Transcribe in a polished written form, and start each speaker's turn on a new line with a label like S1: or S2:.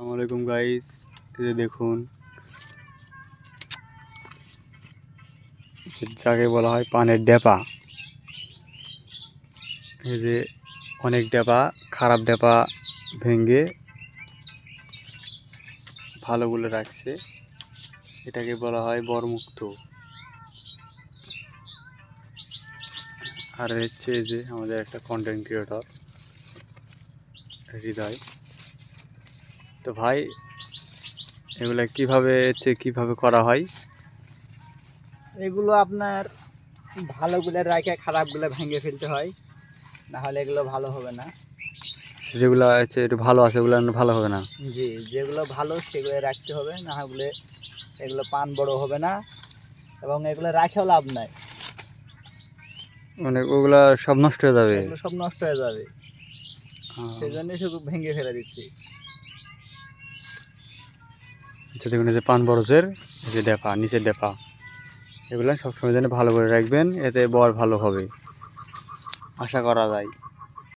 S1: আসসালামু আলাইকুম গাইস, এই যে দেখুন যাকে বলা হয় পানের ডেপা। এই যে অনেক ডেপা, খারাপ ডেপা ভেঙে ভালোগুলো রাখছে, এটাকে বলা হয় বরমুক্ত। আর হচ্ছে এই যে আমাদের একটা কন্টেন্ট ক্রিয়েটর হৃদয়। তো ভাই, এগুলা কিভাবে করা হয়?
S2: এগুলো আপনার ভালোগুলো রাখে খারাপগুলো ভেঙে ফেলতে হয়, না হলে এগুলো ভালো হবে না।
S1: যেগুলা হচ্ছে একটু ভালো আছে ওগুলো ভালো হবে না।
S2: জি, যেগুলো ভালো সেগুলো রাখতে হবে, না হলে এগুলো পান বড় হবে না এবং এগুলো রাখেও লাভ নাই,
S1: মানে ওগুলা সব নষ্ট হয়ে যাবে।
S2: এগুলো সব নষ্ট হয়ে যাবে, সেই জন্যই শুধু ভেঙে ফেলে দিচ্ছি।
S1: আচ্ছা দেখুন, এই যে পান বরজের এই যে ডেপা, নিচের ডেপা, এগুলো সবসময় যেন ভালো করে রাখবেন, এতে বর ভালো হবে আশা করা যায়।